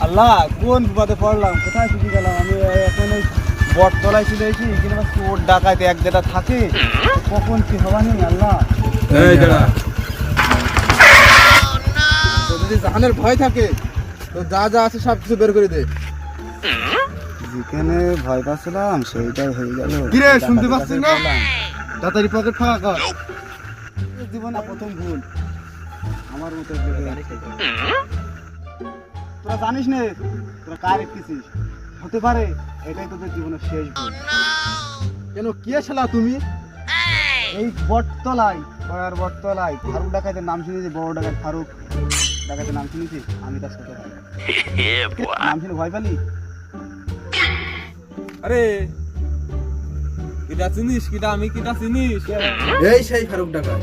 আল্লাহ কোন বিপদে পড়লাম, কোথায় ছুটি গেলাম আমি। এখন ওই বটতলায় চলে এসেছি, কিন্তু আবার চোর ডাকাতে এক জায়গা থাকে, কখন কি হওয়া নেই আল্লাহ। এই দাঁড়া, তোর যদি জাহানের ভয় থাকে তো যা যা আছে সব কিছু বের করে দে। যেখানে ভয় পাচ্ছিলাম সেইটাই হয়ে গেল। কিরে শুনতে পাচ্ছিস না? তাড়াতাড়ি পকেট ফাঁকা কর। জীবনে প্রথম ভুল আমার মতো তোরা জানিস নে, তোরা কার এসেছিস, হতে পারে এটাই তোদের জীবনের শেষ ভুল। কেন কে শালা তুমি? এই বটতলায়, পাড়ার বটতলায় ফারুক ডাকাতের নাম শুনেছি, বড় ডাকাত ফারুক ডাকাতের নাম শুনেছি, আমি তার সাথে নাম শুনে ভয় পালি। আরে কিটা চিনিস, কিটা আমি কিটা চিনিস? এই সেই ফারুক ডাকাত।